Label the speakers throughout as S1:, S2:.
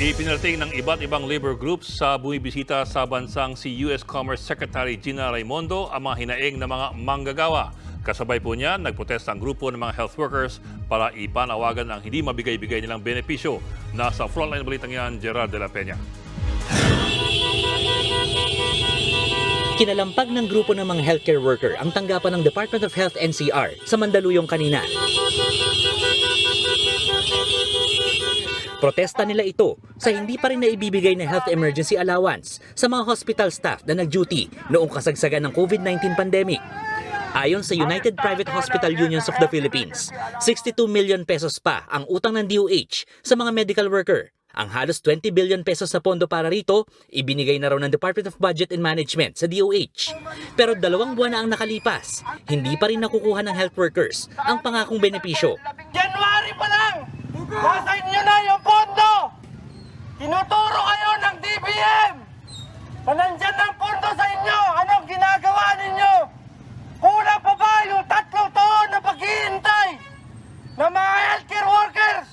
S1: Ipinarating ng iba't ibang labor groups sa bumibisita sa bansang si U.S. Commerce Secretary Gina Raimondo ang mga hinaing na mga manggagawa. Kasabay po niya, nagprotesta ang grupo ng mga health workers para ipanawagan ang hindi mabigay-bigay nilang benepisyo. Nasa frontline balitang yan, Gerard de la Peña.
S2: Kinalampag ng grupo ng mga healthcare worker ang tanggapan ng Department of Health NCR sa Mandaluyong kanina. Protesta nila ito sa hindi pa rin naibibigay na health emergency allowance sa mga hospital staff na nag-duty noong kasagsagan ng COVID-19 pandemic. Ayon sa United Private Hospital Unions of the Philippines, 62 million pesos pa ang utang ng DOH sa mga medical worker. Ang halos 20 billion pesos sa pondo para rito, ibinigay na raw ng Department of Budget and Management sa DOH. Pero 2 buwan na ang nakalipas, hindi pa rin nakukuha ng health workers ang pangakong benepisyo.
S3: January pa lang! Nasa inyo na yung pondo! Tinuturo kayo ng DBM! Na nandyan ang pondo sa inyo! Anong ginagawa ninyo? Kulang pa ba yung 3 taon na paghihintay ng mga healthcare workers?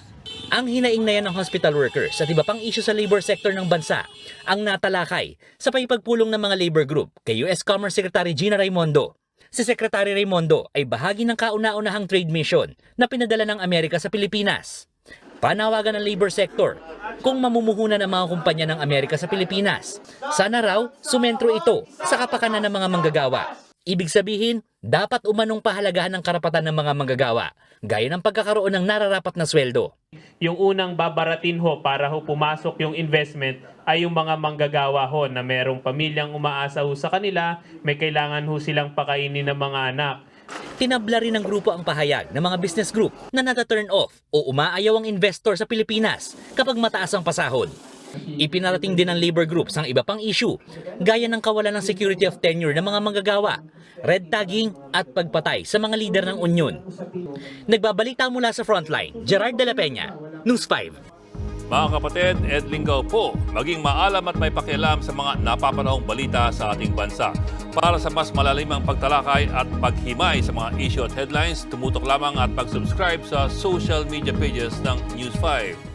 S2: Ang hinaing na yan ng hospital workers at iba pang issue sa labor sector ng bansa ang natalakay sa paipagpulong ng mga labor group kay U.S. Commerce Secretary Gina Raimondo. Si Secretary Raimondo ay bahagi ng kauna-unahang trade mission na pinadala ng Amerika sa Pilipinas. Panawagan ng labor sector kung mamumuhunan ang mga kumpanya ng Amerika sa Pilipinas. Sana raw sumentro ito sa kapakanan ng mga manggagawa. Ibig sabihin, dapat umanong pahalagahan ng karapatan ng mga manggagawa, gaya ng pagkakaroon ng nararapat na sweldo.
S4: Yung unang babaratin ho para ho pumasok yung investment ay yung mga manggagawa ho na merong pamilyang umaasa ho sa kanila, may kailangan ho silang pakainin ng mga anak.
S2: Tinabla rin ng grupo ang pahayag ng mga business group na nata-turn off o umaayaw ang investor sa Pilipinas kapag mataas ang pasahod. Ipinarating din ng labor groups ang iba pang issue, gaya ng kawalan ng security of tenure ng mga manggagawa, red tagging at pagpatay sa mga lider ng union. Nagbabalita mula sa frontline, Gerard de la Peña, News 5.
S1: Mga kapatid, Ed Lingaw po, maging maalam at may pakialam sa mga napapanahong balita sa ating bansa. Para sa mas malalimang pagtalakay at paghimay sa mga issue at headlines, tumutok lamang at mag-subscribe sa social media pages ng News 5.